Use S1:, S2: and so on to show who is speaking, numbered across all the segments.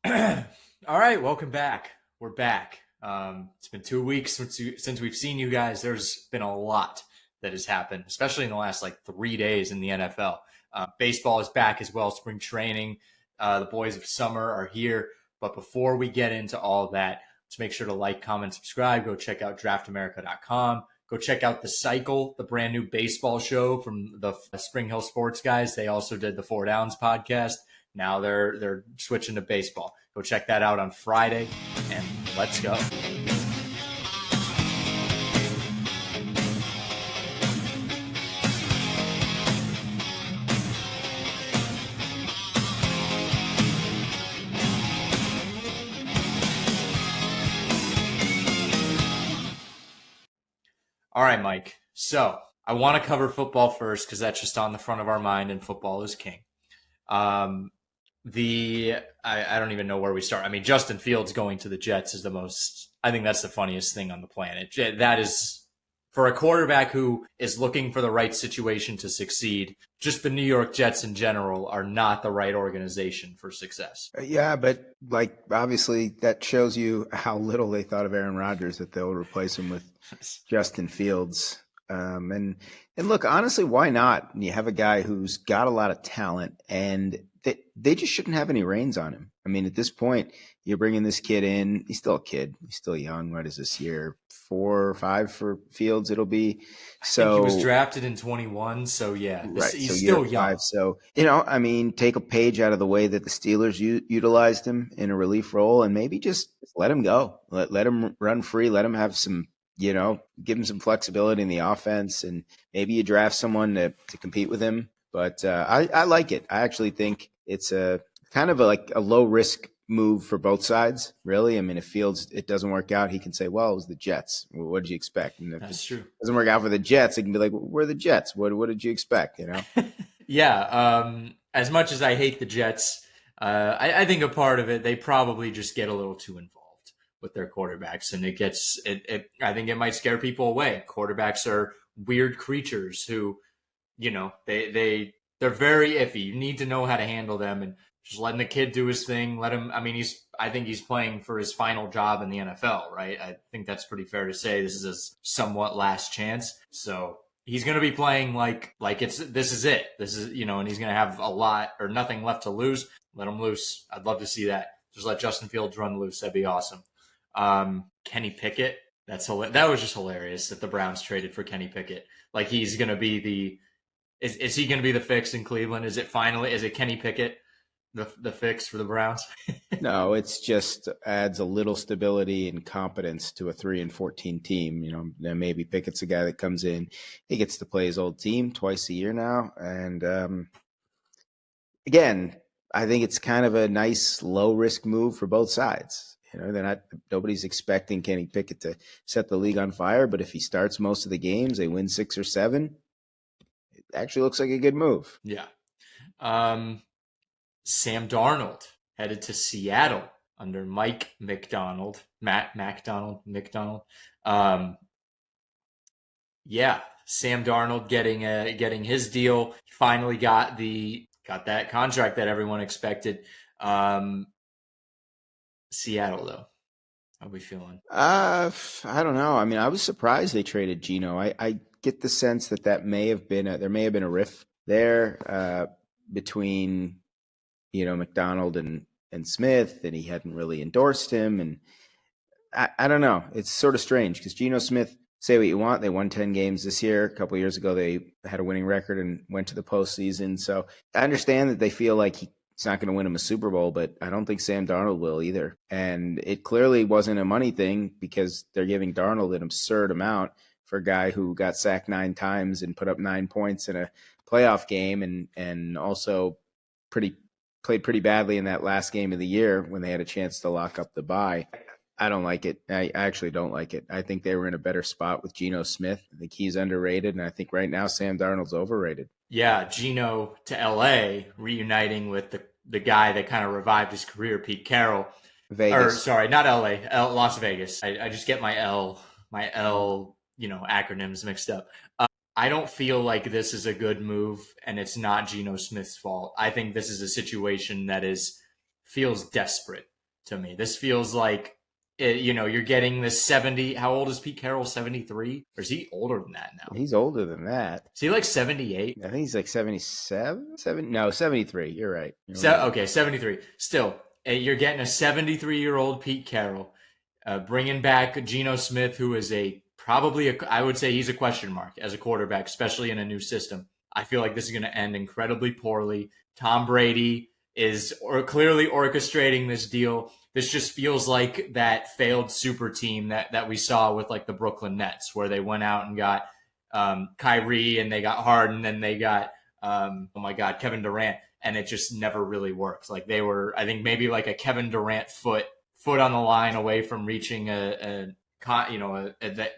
S1: All right, welcome back. We're back. It's been 2 weeks since we've seen you guys. There's been a lot that has happened, especially in the last like 3 days in the NFL. Baseball is back as well. Spring training, the boys of summer are here. But before we get into all that, let's make sure to like, comment, subscribe. Go check out DraftAmerica.com. Go check out The Cycle, the brand new baseball show from the Spring Hill Sports guys. They also did the Four Downs podcast. Now they're switching to baseball. Go check that out on Friday, and let's go. All right, Mike. So I want to cover football first because that's just on the front of our mind, and football is king. Um, I don't even know where we start. I mean, Justin Fields going to the Jets is the most. I think that's the funniest thing on the planet. That is for a quarterback who is looking for the right situation to succeed. Just the New York Jets in general are not the right organization for success.
S2: Yeah, but like obviously that shows you how little they thought of Aaron Rodgers that they'll replace him with Justin Fields. And look, honestly, why not? You have a guy who's got a lot of talent, and they just shouldn't have any reins on him. I mean, at this point, you're bringing this kid in. He's still a kid. He's still young. What is this year? 4 or 5 for Fields. It'll be.
S1: So I think he was drafted in 21. So yeah,
S2: right.
S1: He's
S2: so
S1: still young.
S2: 5. So I mean, take a page out of the way that the Steelers utilized him in a relief role, and maybe just let him go. Let him run free. Let him have some. Give him some flexibility in the offense, and maybe you draft someone to compete with him. But I like it. I actually think it's a kind of like a low risk move for both sides, really. I mean, if Fields, it doesn't work out, he can say, well, it was the Jets. What did you expect? And if
S1: That's true.
S2: Doesn't work out for the Jets, it can be like, we're the Jets. What did you expect,
S1: Yeah. As much as I hate the Jets, I think a part of it, they probably just get a little too involved with their quarterbacks, and I think it might scare people away. Quarterbacks are weird creatures who, they're very iffy. You need to know how to handle them, and just letting the kid do his thing. Let him. I mean, I think he's playing for his final job in the NFL, right? I think that's pretty fair to say. This is his somewhat last chance, so he's going to be playing like this is it. This is and he's going to have a lot or nothing left to lose. Let him loose. I'd love to see that. Just let Justin Fields run loose. That'd be awesome. Kenny Pickett. That was just hilarious that the Browns traded for Kenny Pickett. Like he's going to be is he going to be the fix in Cleveland? Is it Kenny Pickett the fix for the Browns?
S2: No, it's just adds a little stability and competence to a 3-14 team. Then maybe Pickett's a guy that comes in, he gets to play his old team twice a year now, and again, I think it's kind of a nice low risk move for both sides. Nobody's expecting Kenny Pickett to set the league on fire, but if he starts most of the games, they win 6 or 7. It actually looks like a good move.
S1: Yeah. Sam Darnold headed to Seattle under Mike McDonald. Matt McDonald, McDonald. Yeah, Sam Darnold getting his deal. Finally got that contract that everyone expected. Seattle, though, how are we feeling?
S2: I don't know. I mean, I was surprised they traded Geno. I get the sense that there may have been a rift there between McDonald and Smith, and he hadn't really endorsed him, and I don't know. It's sort of strange because Geno Smith, say what you want, they won 10 games this year. A couple of years ago, they had a winning record and went to the postseason. So I understand that they feel like he's not going to win him a Super Bowl, but I don't think Sam Darnold will either. And it clearly wasn't a money thing because they're giving Darnold an absurd amount for a guy who got sacked 9 times and put up 9 points in a playoff game, and also played pretty badly in that last game of the year when they had a chance to lock up the bye. I don't like it. I actually don't like it. I think they were in a better spot with Geno Smith. I think he's underrated, and I think right now Sam Darnold's overrated.
S1: Yeah, Geno to L.A., reuniting with the guy that kind of revived his career, Pete Carroll.
S2: Vegas.
S1: Or sorry, not L.A., Las Vegas. I just get my L acronyms mixed up. I don't feel like this is a good move, and it's not Geno Smith's fault. I think this is a situation that feels desperate. to me. This feels like, you're getting this 70. How old is Pete Carroll? 73? Or is he older than that now?
S2: He's older than that.
S1: Is he like 78?
S2: I think he's like 77? 73. You're right.
S1: Okay, 73. Still, you're getting a 73-year-old Pete Carroll, bringing back Geno Smith, who is I would say he's a question mark as a quarterback, especially in a new system. I feel like this is going to end incredibly poorly. Tom Brady is clearly orchestrating this deal. This just feels like that failed super team that we saw with like the Brooklyn Nets, where they went out and got Kyrie and they got Harden and they got Kevin Durant, and it just never really worked. Like they were, I think maybe like a Kevin Durant foot on the line away from reaching the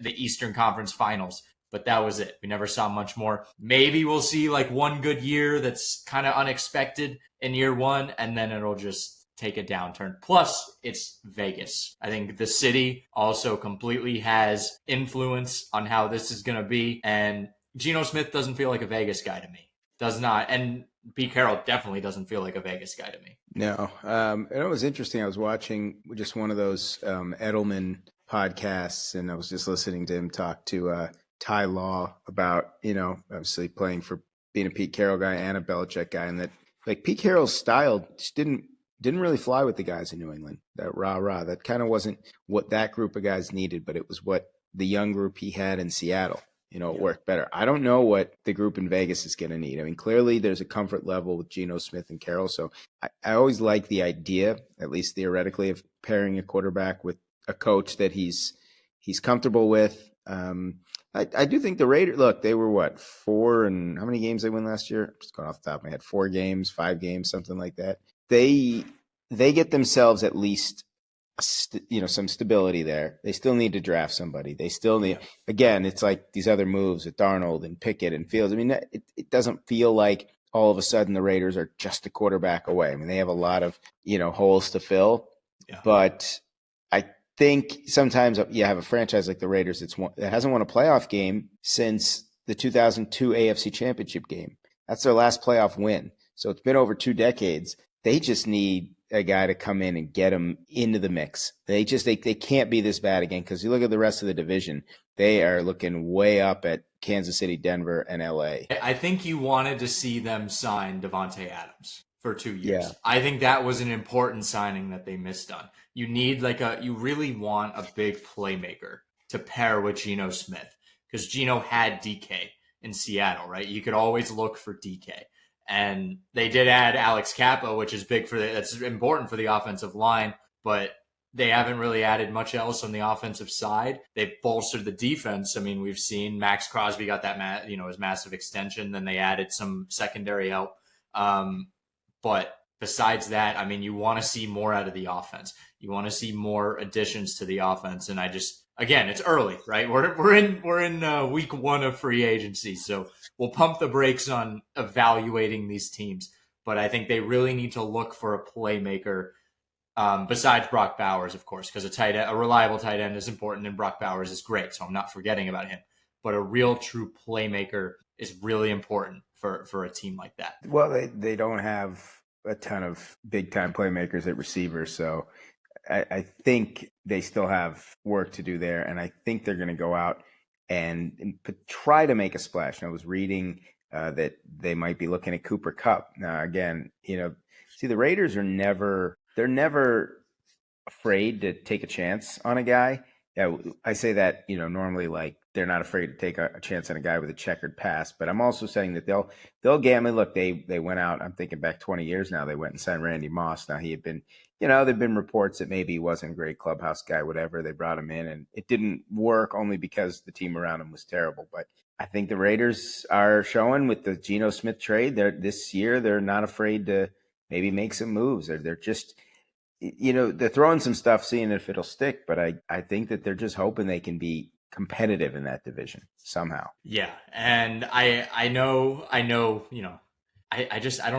S1: Eastern Conference Finals. But that was it. We never saw much more. Maybe we'll see like one good year that's kind of unexpected in year one, and then it'll just take a downturn. Plus, it's Vegas. I think the city also completely has influence on how this is going to be. And Geno Smith doesn't feel like a Vegas guy to me. Does not. And Pete Carroll definitely doesn't feel like a Vegas guy to me.
S2: No. And it was interesting. I was watching just one of those Edelman podcasts, and I was just listening to him talk to Ty Law about, obviously playing for being a Pete Carroll guy and a Belichick guy, and that like Pete Carroll's style just didn't really fly with the guys in New England. That rah-rah, that kind of wasn't what that group of guys needed, but it was what the young group he had in Seattle. It worked better. I don't know what the group in Vegas is going to need. I mean, clearly there's a comfort level with Geno Smith and Carroll. So I always like the idea, at least theoretically, of pairing a quarterback with a coach that he's comfortable with. I do think the Raiders, look, they were what, 4 and how many games they win last year? Just going off the top of my head, 4 games, 5 games, something like that. They get themselves at least, some stability there. They still need to draft somebody. They still need, again, it's like these other moves with Darnold and Pickett and Fields. I mean, it doesn't feel like all of a sudden the Raiders are just a quarterback away. I mean, they have a lot of, holes to fill, but I think sometimes you have a franchise like the Raiders that hasn't won a playoff game since the 2002 AFC Championship game. That's their last playoff win. So it's been over 2 decades. They just need a guy to come in and get them into the mix. They can't be this bad again, because you look at the rest of the division, they are looking way up at Kansas City, Denver, and LA.
S1: I think you wanted to see them sign Davante Adams for 2 years.
S2: Yeah.
S1: I think that was an important signing that they missed on. You need you really want a big playmaker to pair with Geno Smith, because Geno had DK in Seattle, right? You could always look for DK. And they did add Alex Cappa, which is that's important for the offensive line, but they haven't really added much else on the offensive side. They've bolstered the defense. I mean, we've seen Max Crosby got that, his massive extension. Then they added some secondary help. But besides that, I mean, you want to see more out of the offense. You want to see more additions to the offense. And again, it's early, right? We're in week 1 of free agency, so we'll pump the brakes on evaluating these teams. But I think they really need to look for a playmaker besides Brock Bowers, of course, because a reliable tight end is important, and Brock Bowers is great, so I'm not forgetting about him. But a real true playmaker is really important for a team like that.
S2: Well, they don't have a ton of big-time playmakers at receiver, so I think they still have work to do there, and I think they're going to go out and try to make a splash. And I was reading that they might be looking at Cooper Kupp. Now, again, the Raiders are never afraid to take a chance on a guy. Yeah, I say that, normally like they're not afraid to take a chance on a guy with a checkered past, but I'm also saying that they'll gamble. Look, they went out, I'm thinking back 20 years now, they went and signed Randy Moss. Now he had been, there've been reports that maybe he wasn't a great clubhouse guy, whatever. They brought him in and it didn't work only because the team around him was terrible. But I think the Raiders are showing with the Geno Smith trade, this year, they're not afraid to maybe make some moves. They're just, they're throwing some stuff, seeing if it'll stick, but I think that they're just hoping they can be competitive in that division somehow.
S1: Yeah. And I know, I don't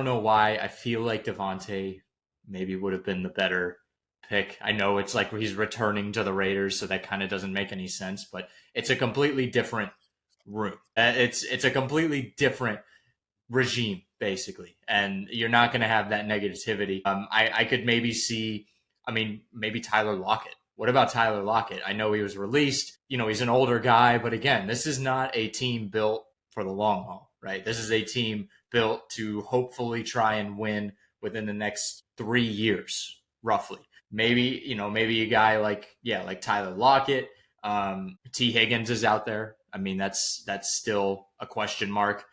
S1: know why I feel like Davante maybe would have been the better pick. I know it's like he's returning to the Raiders, so that kind of doesn't make any sense, but it's a completely different room. It's a completely different regime, basically, and you're not going to have that negativity. I could maybe see I mean, maybe Tyler Lockett. What about Tyler Lockett? I know he was released. He's an older guy, but again, this is not a team built for the long haul, right? This is a team built to hopefully try and win within the next 3 years, roughly. Maybe a guy like Tyler Lockett. T. Higgins is out there. I mean, that's still a question mark.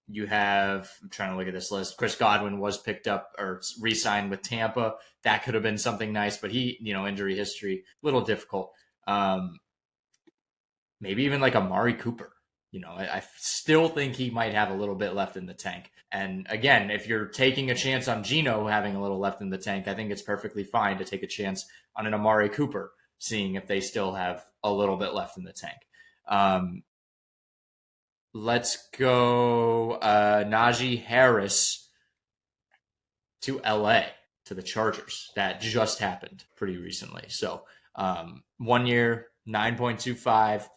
S1: You have, I'm trying to look at this list. Chris Godwin was picked up or re-signed with Tampa. That could have been something nice, but he, injury history, a little difficult. Maybe even like Amari Cooper. I still think he might have a little bit left in the tank. And again, if you're taking a chance on Geno having a little left in the tank, I think it's perfectly fine to take a chance on an Amari Cooper, seeing if they still have a little bit left in the tank. Let's go Najee Harris to LA, to the Chargers. That just happened pretty recently. So 1 year, 9.25.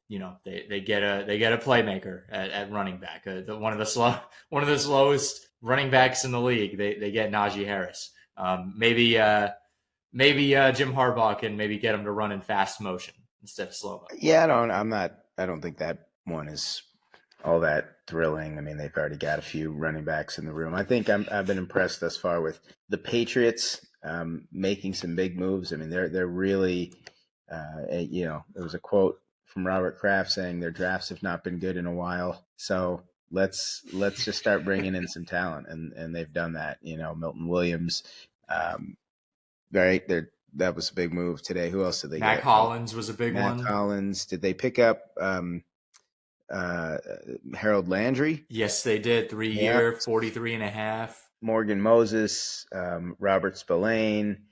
S1: They get a playmaker at running back. One of the slowest running backs in the league. They get Najee Harris. Maybe Jim Harbaugh can maybe get him to run in fast motion instead of slow mo.
S2: Yeah, I don't think that one is all that thrilling. I mean, they've already got a few running backs in the room. I think I've been impressed thus far with the Patriots making some big moves. I mean, they're really, there was a quote from Robert Kraft saying their drafts have not been good in a while. So let's just start bringing in some talent, and they've done that. Milton Williams, right? That was a big move today. Who else did they get?
S1: Matt Collins was a big one.
S2: Matt Collins. Did they pick up Harold Landry?
S1: Yes, they did. 3-year, 43.5.
S2: Morgan Moses, Robert Spillane.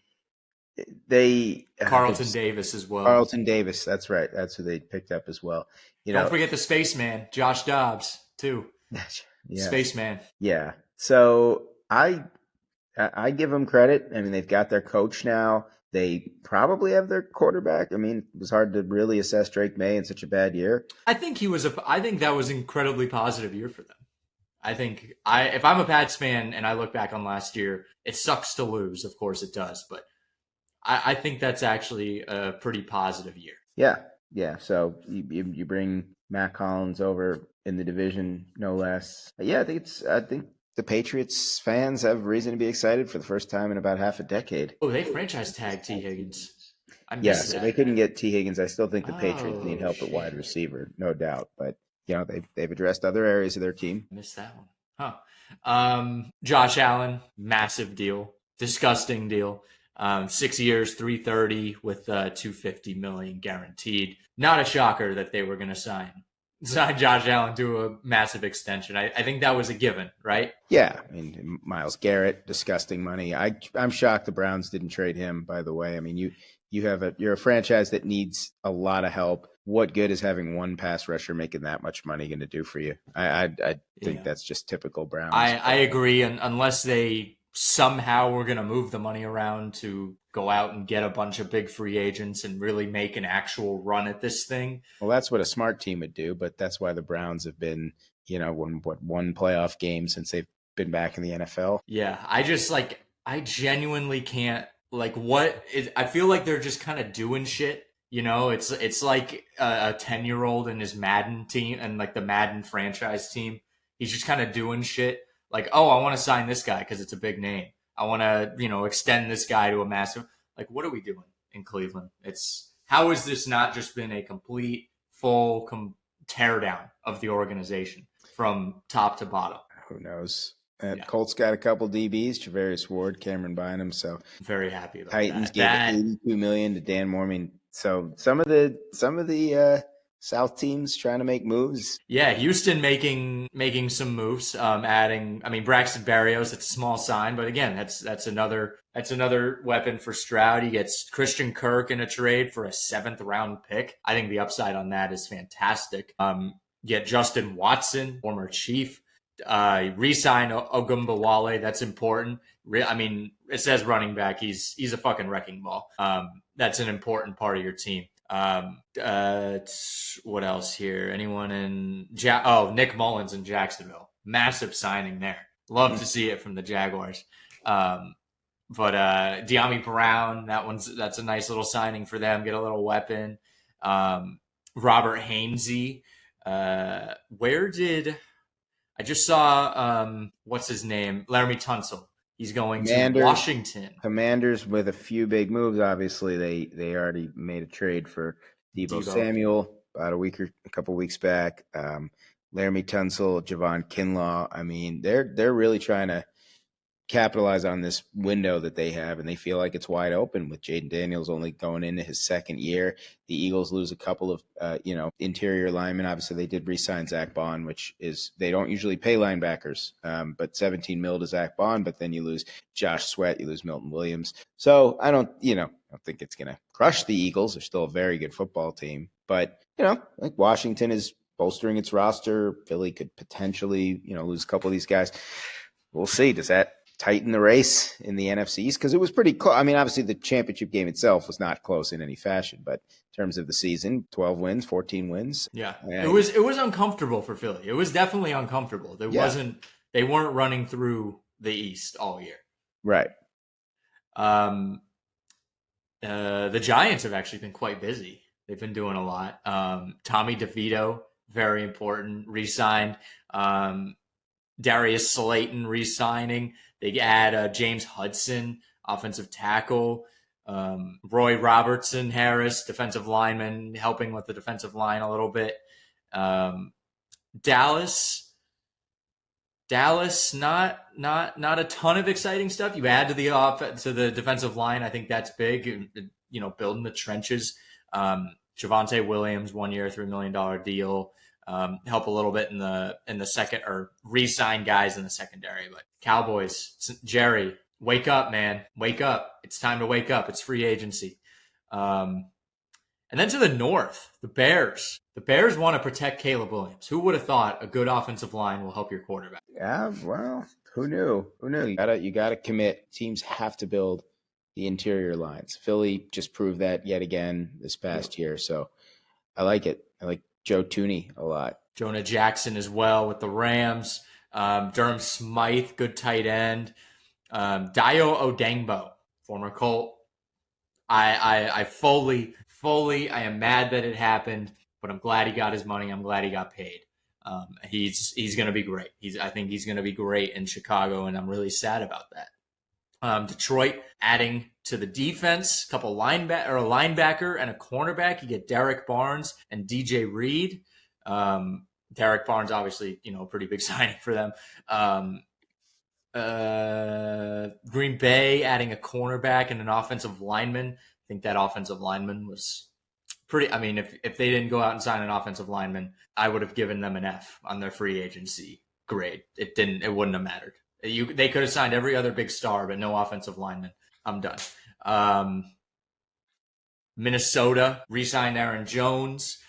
S1: Carlton Davis as well.
S2: Carlton Davis, that's right. That's who they picked up as well.
S1: Don't forget the spaceman, Josh Dobbs, too.
S2: Yeah.
S1: Spaceman.
S2: Yeah. So I give them credit. I mean, they've got their coach now. They probably have their quarterback. I mean, it was hard to really assess Drake May in such a bad year.
S1: I think that was an incredibly positive year for them. If I'm a Pats fan and I look back on last year, it sucks to lose. Of course it does. But I think that's actually a pretty positive year.
S2: Yeah. Yeah. So you bring Matt Collins over in the division, no less. Yeah, I think the Patriots fans have reason to be excited for the first time in about half a decade.
S1: Oh, they franchise tagged T. Higgins.
S2: So they couldn't get T. Higgins. I still think the Patriots need help at wide receiver, no doubt. But they've addressed other areas of their team.
S1: I missed that one. Josh Allen, massive deal, disgusting deal. 6 years, 330 with $250 million guaranteed. Not a shocker that they were going to sign Josh Allen to a massive extension. I think that was a given, right?
S2: Yeah, I mean, Myles Garrett, disgusting money. I'm shocked the Browns didn't trade him. By the way, I mean you're a franchise that needs a lot of help. What good is having one pass rusher making that much money going to do for you? I think that's just typical Browns.
S1: I agree, and unless they somehow were going to move the money around to go out and get a bunch of big free agents and really make an actual run at this thing.
S2: Well, that's what a smart team would do, but that's why the Browns have been, one playoff game since they've been back in the NFL.
S1: Yeah, I genuinely can't, I feel like they're just kind of doing shit. It's like a 10-year-old in his Madden team and like the Madden franchise team. He's just kind of doing shit. Like, oh, I want to sign this guy because it's a big name. I want to, extend this guy to a massive. Like, what are we doing in Cleveland? How has this not just been a complete, full teardown of the organization from top to bottom?
S2: Who knows? Colts got a couple DBs, Travarius Ward, Cameron Bynum. So
S1: very happy about
S2: Titans
S1: that.
S2: Titans gave $82 million to Dan Moore. I mean, so some of the South teams trying to make moves.
S1: Yeah, Houston making some moves, adding. I mean, Braxton Berrios. It's a small sign, but again, that's another weapon for Stroud. He gets Christian Kirk in a trade for a 7th round pick. I think the upside on that is fantastic. Get Justin Watson, former Chief. Re-sign Ogunbowale. That's important. I mean, it says running back. He's a fucking wrecking ball. That's an important part of your team. What else here? Anyone in Nick Mullins in Jacksonville. Massive signing there. Love to see it from the Jaguars. De'Ami Brown, that's a nice little signing for them. Get a little weapon. Robert Hainsey. Where did I just saw? What's his name? Laramie Tunsil. He's going to
S2: Commanders,
S1: Washington.
S2: Commanders with a few big moves. Obviously, they already made a trade for Deebo Samuel about a couple weeks back. Laramie Tunsil, Javon Kinlaw. I mean, they're really trying to capitalize on this window that they have, and they feel like it's wide open with Jaden Daniels only going into his second year. The Eagles lose a couple of interior linemen. Obviously, they did re-sign Zach Bond, which is they don't usually pay linebackers, but $17 million to Zach Bond. But then you lose Josh Sweat, you lose Milton Williams. So I don't think it's going to crush the Eagles. They're still a very good football team, but like Washington is bolstering its roster. Philly could potentially lose a couple of these guys. We'll see. Does that tighten the race in the NFC East? Because it was pretty close. I mean, obviously the championship game itself was not close in any fashion, but in terms of the season, 12 wins, 14 wins.
S1: Yeah. It was uncomfortable for Philly. It was definitely uncomfortable. They weren't running through the East all year.
S2: Right.
S1: The Giants have actually been quite busy. They've been doing a lot. Tommy DeVito, very important, re-signed. Darius Slayton re-signing. They add James Hudson, offensive tackle. Roy Robertson Harris, defensive lineman, helping with the defensive line a little bit. Dallas, not a ton of exciting stuff. You add to the defensive line. I think that's big. Building the trenches. Javonte Williams, 1 year, $3 million deal. Help a little bit in the second, or re-sign guys in the secondary. But Cowboys, Jerry, wake up, man. Wake up. It's time to wake up. It's free agency. And then to the north, the Bears. The Bears want to protect Caleb Williams. Who would have thought a good offensive line will help your quarterback?
S2: Yeah, well, who knew? You gotta commit. Teams have to build the interior lines. Philly just proved that yet again this past year. So I like it. I like Joe Thuney a lot.
S1: Jonah Jackson as well with the Rams. Durham Smythe, good tight end. Dio Odengbo, former Colt. I fully, I am mad that it happened, but I'm glad he got his money. I'm glad he got paid. He's going to be great. I think he's going to be great in Chicago, and I'm really sad about that. Detroit adding to the defense, a linebacker and a cornerback. You get Derek Barnes and DJ Reed. Derek Barnes, obviously, pretty big signing for them. Green Bay adding a cornerback and an offensive lineman. I think that offensive lineman was pretty. I mean, if they didn't go out and sign an offensive lineman, I would have given them an F on their free agency grade. It wouldn't have mattered. They could have signed every other big star, but no offensive lineman. I'm done. Minnesota re-signed Aaron Jones.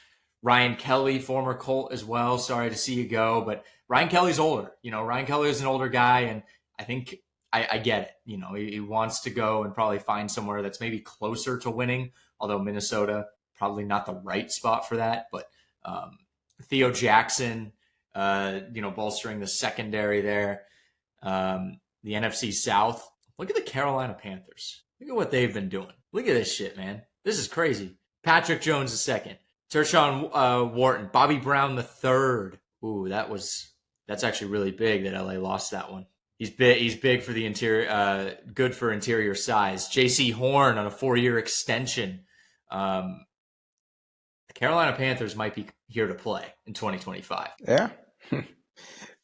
S1: Ryan Kelly, former Colt as well. Sorry to see you go, but Ryan Kelly's older. Ryan Kelly is an older guy, and I think I get it. He wants to go and probably find somewhere that's maybe closer to winning, although Minnesota, probably not the right spot for that. But Theo Jackson, bolstering the secondary there. The NFC South. Look at the Carolina Panthers. Look at what they've been doing. Look at this shit, man. This is crazy. Patrick Jones II, Tershawn Wharton, Bobby Brown III. Ooh, that's actually really big that LA lost that one. He's big for the interior, good for interior size. J.C. Horn on a 4-year extension. The Carolina Panthers might be here to play in 2025.
S2: Yeah.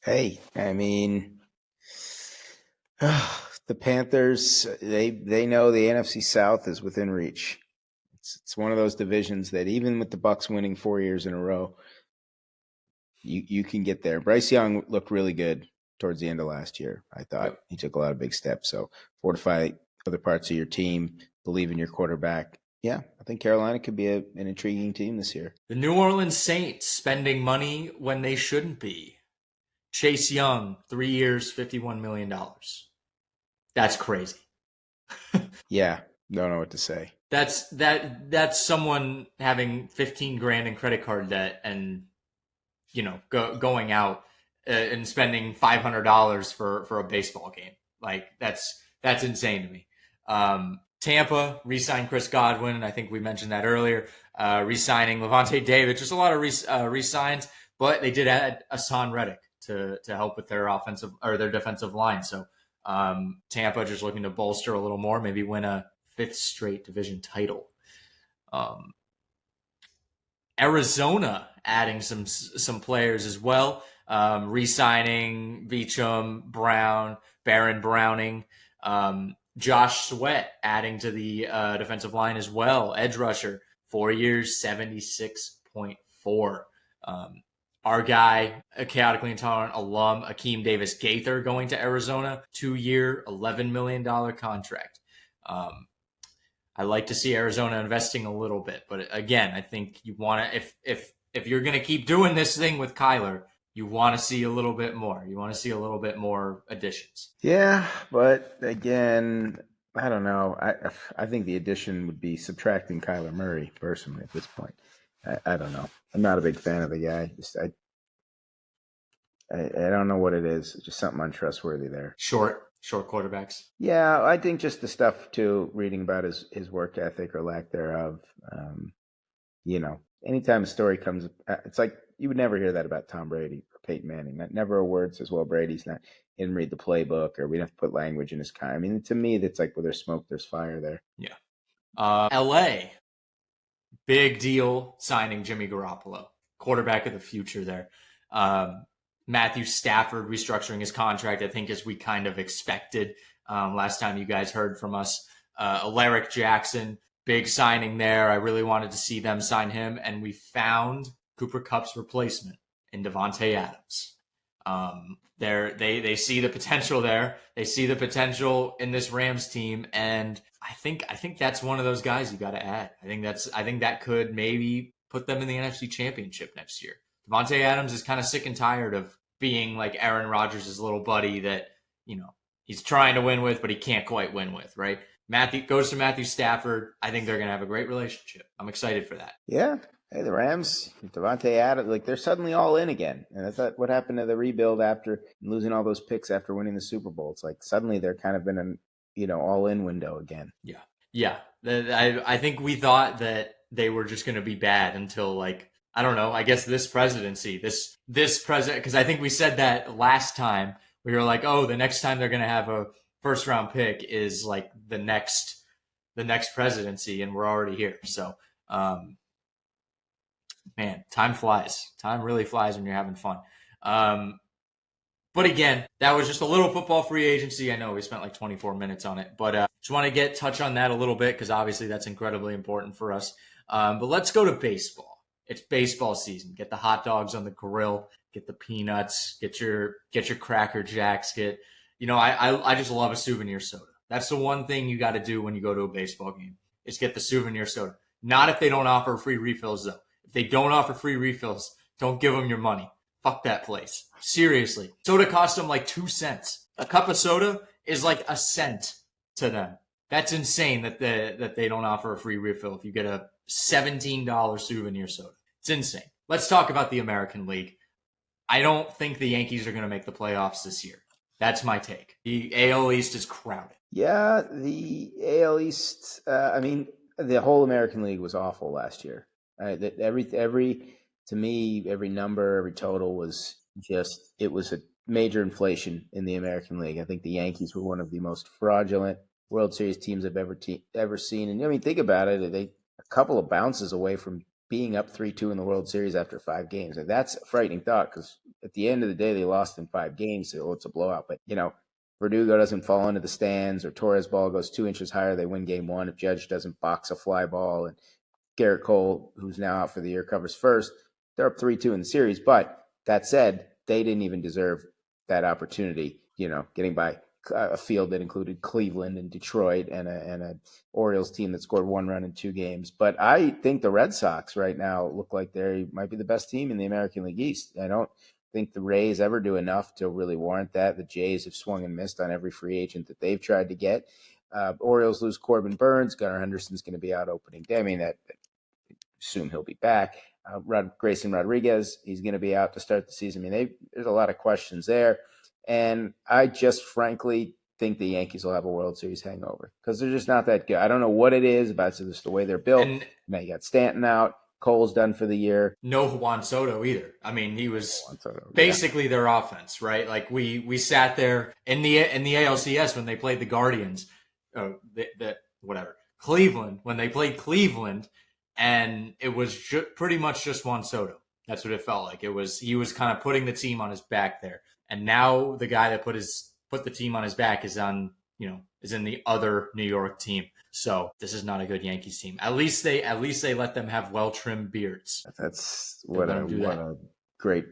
S2: Hey, I mean, the Panthers, they know the NFC South is within reach. It's one of those divisions that even with the Bucs winning 4 years in a row, you can get there. Bryce Young looked really good towards the end of last year. I thought he took a lot of big steps. So fortify other parts of your team, believe in your quarterback. Yeah, I think Carolina could be an intriguing team this year.
S1: The New Orleans Saints spending money when they shouldn't be. Chase Young, 3 years, $51 million. That's crazy.
S2: Yeah, don't know what to say.
S1: That's someone having $15,000 in credit card debt and going out and spending $500 for a baseball game. Like that's That's insane to me. Tampa re-signed Chris Godwin, and I think we mentioned that earlier. Re-signing Levante David, just a lot of re-signs, but they did add Hassan Reddick to help with their offensive or their defensive line. So Tampa just looking to bolster a little more, maybe win a 5th straight division title. Arizona adding some players as well, re-signing Beachum, Brown, Baron Browning, Josh Sweat adding to the defensive line as well, edge rusher, 4 years, 76.4. Our guy, a chaotically intolerant alum, Akeem Davis Gaither, going to Arizona, 2-year, $11 million contract. I like to see Arizona investing a little bit, but again, I think you want to if you're going to keep doing this thing with Kyler, you want to see a little bit more. You want to see a little bit more additions.
S2: Yeah, but again, I don't know. I think the addition would be subtracting Kyler Murray personally at this point. I don't know. I'm not a big fan of the guy. I don't know what it is. It's just something untrustworthy there.
S1: Short quarterbacks.
S2: Yeah, I think just the stuff too, reading about his work ethic or lack thereof. Anytime a story comes, it's like you would never hear that about Tom Brady or Peyton Manning. Never a word says, well, Brady's not, he didn't read the playbook, or we have to put language in his kind. I mean, to me, that's like, well, there's smoke, there's fire there.
S1: Yeah. LA, big deal signing Jimmy Garoppolo, quarterback of the future there. Matthew Stafford restructuring his contract, I think, as we kind of expected last time you guys heard from us. Alaric Jackson, big signing there. I really wanted to see them sign him, and we found Cooper Kupp's replacement in Davante Adams. They see the potential there. They see the potential in this Rams team, and I think that's one of those guys you got to add. I think that could maybe put them in the NFC Championship next year. Davante Adams is kind of sick and tired of being like Aaron Rodgers' little buddy that, he's trying to win with, but he can't quite win with, right? Matthew goes to Matthew Stafford. I think they're going to have a great relationship. I'm excited for that.
S2: Yeah. Hey, the Rams, Davante Adams, they're suddenly all in again. And that's what happened to the rebuild after losing all those picks after winning the Super Bowl. It's like suddenly they're kind of in an, all-in window again.
S1: Yeah. Yeah. I think we thought that they were just going to be bad until I don't know, I guess this presidency, this president, because I think we said that last time. We were like, oh, the next time they're going to have a first round pick is like the next presidency, and we're already here. So, man, time flies. Time really flies when you're having fun. But again, that was just a little football free agency. I know we spent like 24 minutes on it, but just want to touch on that a little bit because obviously that's incredibly important for us. But let's go to baseball. It's baseball season. Get the hot dogs on the grill. Get the peanuts. Get your Cracker Jacks. I just love a souvenir soda. That's the one thing you got to do when you go to a baseball game is get the souvenir soda. Not if they don't offer free refills though. If they don't offer free refills, don't give them your money. Fuck that place. Seriously. Soda costs them like 2 cents. A cup of soda is like a cent to them. That's insane that they don't offer a free refill if you get a $17 souvenir soda. It's insane. Let's talk about the American League. I don't think the Yankees are going to make the playoffs this year. That's my take. The AL East is crowded.
S2: Yeah, the AL East, the whole American League was awful last year. To me, every number, every total was it was a major inflation in the American League. I think the Yankees were one of the most fraudulent World Series teams I've ever seen. And think about it, they a couple of bounces away from being up 3-2 in the World Series after 5 games. And that's a frightening thought because at the end of the day, they lost in 5 games. So it's a blowout. But, Verdugo doesn't fall into the stands or Torres ball goes 2 inches higher, they win game 1. If Judge doesn't box a fly ball and Garrett Cole, who's now out for the year, covers first, they're up 3-2 in the series. But that said, they didn't even deserve that opportunity, getting by a field that included Cleveland and Detroit and a Orioles team that scored 1 run in 2 games. But I think the Red Sox right now look like they might be the best team in the American League East. I don't think the Rays ever do enough to really warrant that. The Jays have swung and missed on every free agent that they've tried to get. Orioles lose Corbin Burns. Gunnar Henderson's going to be out opening day. I mean, that assume he'll be back. Grayson Rodriguez, he's going to be out to start the season. I mean, there's a lot of questions there. And I just frankly think the Yankees will have a World Series hangover because they're just not that good. I don't know what it is about just the way they're built.
S1: And
S2: now you got Stanton out. Cole's done for the year.
S1: no Juan Soto either. I mean, he was
S2: Juan Soto,
S1: basically their offense, right? Like we sat there in the ALCS when they played the Guardians, whatever, Cleveland, when they played Cleveland, and it was pretty much just Juan Soto. That's what it felt like. He was kind of putting the team on his back there, and now the guy that put the team on his back is in the other New York team. So this is not a good Yankees team. At least they let them have well-trimmed beards.
S2: That's what a great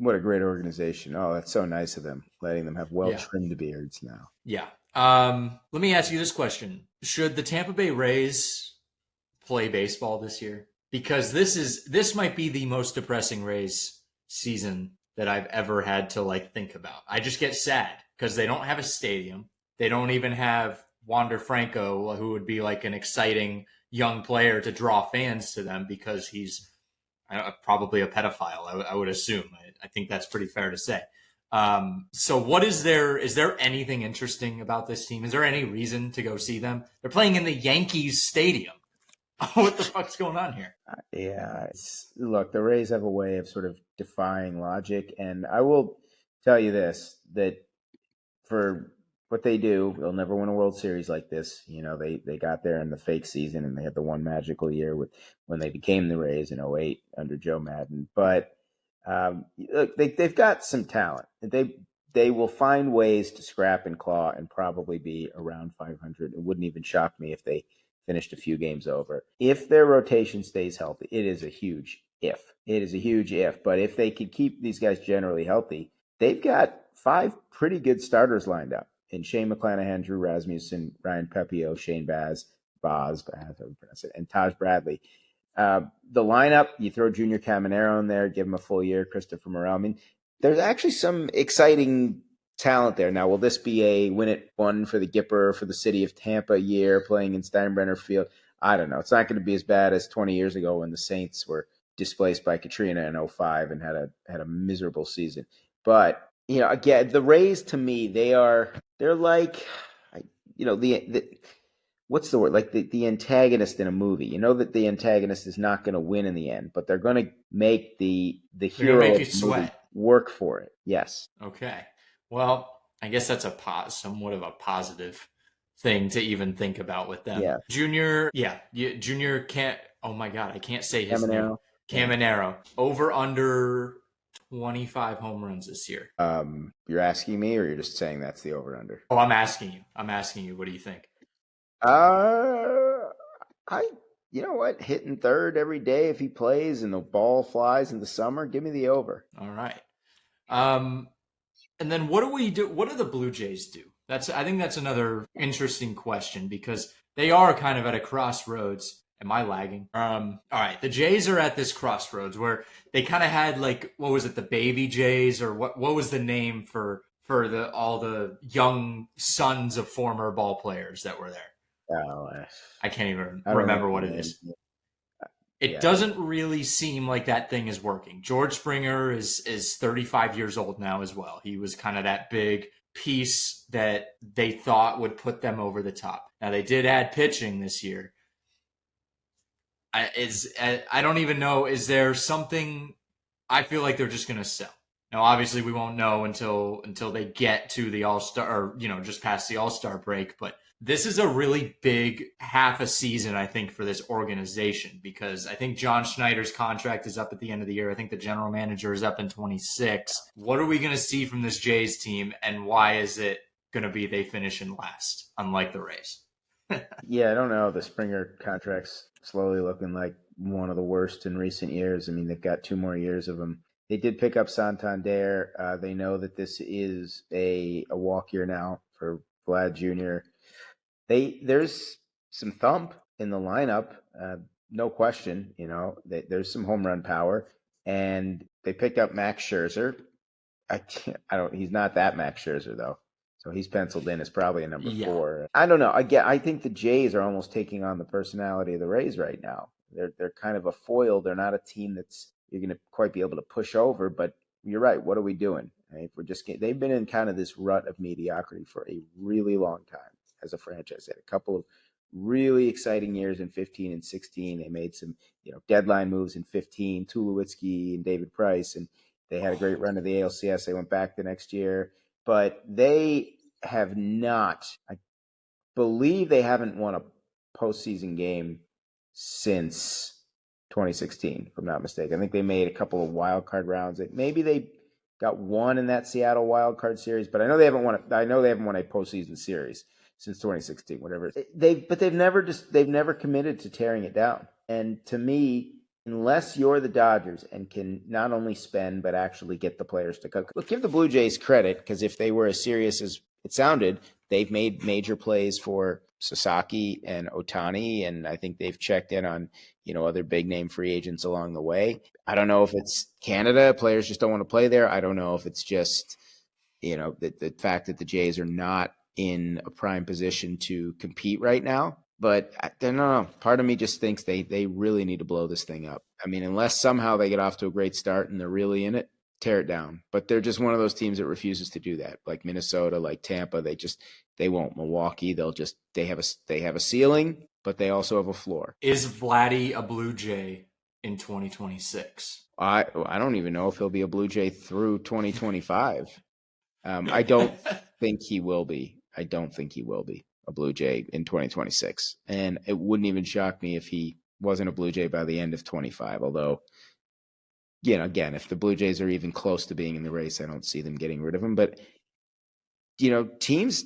S2: organization. Oh, that's so nice of them, letting them have well-trimmed beards now.
S1: Yeah. Let me ask you this question. Should the Tampa Bay Rays play baseball this year? Because this might be the most depressing Rays season that I've ever had to think about. I just get sad because they don't have a stadium. They don't even have Wander Franco, who would be like an exciting young player to draw fans to them because he's probably a pedophile, I would assume. I think that's pretty fair to say. So is there anything interesting about this team? Is there any reason to go see them? They're playing in the Yankees Stadium. What the fuck's going on here?
S2: Yeah, look, the Rays have a way of sort of defying logic, and I will tell you this, that for what they do, they'll never win a World Series like this. They got there in the fake season, and they had the one magical year when they became the Rays in 2008 under Joe Madden. But look, they've got some talent. They will find ways to scrap and claw and probably be around 500. It wouldn't even shock me if they finished a few games over. If their rotation stays healthy, it is a huge if. It is a huge if. But if they could keep these guys generally healthy, they've got 5 pretty good starters lined up. And Shane McClanahan, Drew Rasmussen, Ryan Pepio, Shane Baz, and Taj Bradley. The lineup, you throw Junior Caminero in there, give him a full year, Christopher Morel. I mean, there's actually some exciting talent there. Now, will this be a win it one for the Gipper for the city of Tampa year playing in Steinbrenner Field? I don't know. It's not going to be as bad as 20 years ago when the Saints were displaced by Katrina in 2005 and had a miserable season. But again, the Rays to me, they're like, what's the word? Like the antagonist in a movie. You know that the antagonist is not going to win in the end, but they're going to make the hero
S1: make you sweat.
S2: Work for it. Yes.
S1: Okay. Well, I guess that's somewhat of a positive thing to even think about with them.
S2: Yeah.
S1: Junior can't. Oh my God, I can't say his
S2: Caminero.
S1: name. Caminero. Over under 25 home runs this year.
S2: You're asking me, or you're just saying that's the over under?
S1: Oh, I'm asking you. What do you think?
S2: You know what? Hitting third every day if he plays and the ball flies in the summer, give me the over.
S1: All right. And then what do we do? What do the Blue Jays do? I think that's another interesting question because they are kind of at a crossroads. Am I lagging? All right. The Jays are at this crossroads where they kind of had what was it? The baby Jays, or what was the name for all the young sons of former ball players that were there?
S2: Oh,
S1: I can't even remember what it is. It doesn't really seem like that thing is working. George Springer is 35 years old now as well. He was kind of that big piece that they thought would put them over the top. Now, they did add pitching this year. I don't even know. Is there something? I feel like they're just going to sell. Now, obviously, we won't know until they get to the All-Star, or just past the All-Star break. But this is a really big half a season, I think, for this organization because I think John Schneider's contract is up at the end of the year. I think the general manager is up in 26. What are we going to see from this Jays team, and why is it going to be they finish in last, unlike the Rays?
S2: Yeah, I don't know. The Springer contract's slowly looking like one of the worst in recent years. I mean, they've got 2 more years of him. They did pick up Santander. They know that this is a walk year now for Vlad Jr. There's some thump in the lineup, no question. There's some home run power, and they picked up Max Scherzer. He's not that Max Scherzer though, so he's penciled in as probably a number 4. I don't know. I think the Jays are almost taking on the personality of the Rays right now. They're kind of a foil. They're not a team that's you're going to quite be able to push over, but you're right. What are we doing? Right? They've been in kind of this rut of mediocrity for a really long time as a franchise. They had a couple of really exciting years in 15 and 16. They made some, deadline moves in 15, Tulowitzki and David Price, and they had a great run to the ALCS. They went back the next year, but they have not, I believe they haven't won a postseason game since 2016, if I'm not mistaken. I think they made a couple of wild card rounds. Maybe they got one in that Seattle wild card series, but I know they haven't won a postseason series since 2016, whatever. They've never committed to tearing it down. And to me, unless you're the Dodgers and can not only spend but actually get the players to cook. Look, give the Blue Jays credit, because if they were as serious as it sounded, they've made major plays for Sasaki and Ohtani, and I think they've checked in on other big name free agents along the way. I don't know if it's Canada, players just don't want to play there. I don't know if it's just the fact that the Jays are not in a prime position to compete right now. But I don't know. Part of me just thinks they really need to blow this thing up. I mean, unless somehow they get off to a great start and they're really in it, tear it down. But they're just one of those teams that refuses to do that. Like Minnesota, like Tampa, they won't. Milwaukee, they have a ceiling, but they also have a floor.
S1: Is Vladdy a Blue Jay in 2026?
S2: I don't even know if he'll be a Blue Jay through 2025. I don't think he will be. I don't think he will be a Blue Jay in 2026. And it wouldn't even shock me if he wasn't a Blue Jay by the end of 25. Although, again, if the Blue Jays are even close to being in the race, I don't see them getting rid of him. But, teams,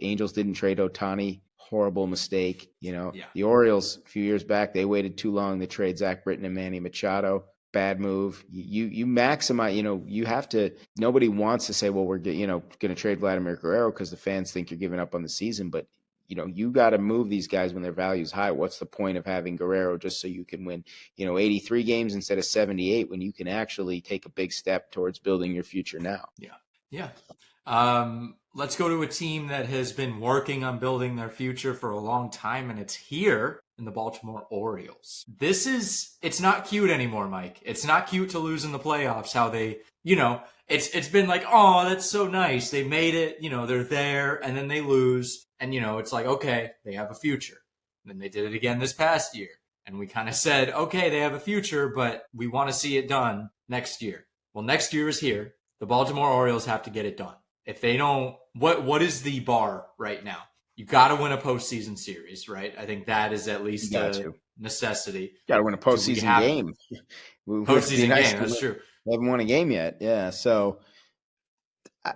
S2: Angels didn't trade Ohtani. Horrible mistake. The Orioles a few years back, they waited too long to trade Zach Britton and Manny Machado. Bad move. You maximize, you have to, nobody wants to say, well, we're going to trade Vladimir Guerrero because the fans think you're giving up on the season. But, you got to move these guys when their value is high. What's the point of having Guerrero just so you can win, 83 games instead of 78 when you can actually take a big step towards building your future now?
S1: Yeah. Let's go to a team that has been working on building their future for a long time, and it's here in the Baltimore Orioles. It's not cute anymore, Mike. It's not cute to lose in the playoffs, how they, it's been like, oh, that's so nice. They made it, they're there, and then they lose, and, it's like, okay, they have a future. And then they did it again this past year. And we kind of said, okay, they have a future, but we want to see it done next year. Well, next year is here. The Baltimore Orioles have to get it done. If they don't, what is the bar right now? You got to win a postseason series, right? I think that is at least a necessity.
S2: Got to win a postseason game.
S1: Postseason game, that's true.
S2: They haven't won a game yet. Yeah, so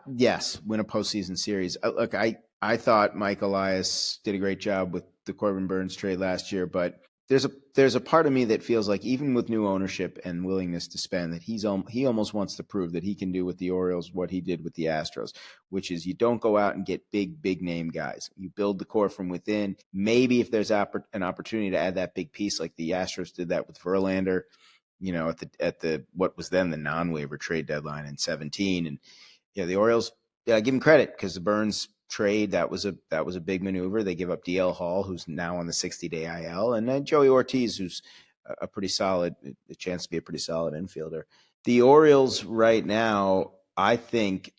S2: yes, win a postseason series. Look, I thought Mike Elias did a great job with the Corbin Burnes trade last year, but there's a part of me that feels like even with new ownership and willingness to spend, that he almost wants to prove that he can do with the Orioles what he did with the Astros, which is you don't go out and get big name guys. You build the core from within. Maybe if there's an opportunity to add that big piece, like the Astros did that with Verlander, at the what was then the non-waiver trade deadline in 17, and the Orioles, give him credit because the Burnes trade, that was a big maneuver. They give up DL Hall, who's now on the 60-day IL, and then Joey Ortiz, who's a chance to be a pretty solid infielder. The Orioles right now, I think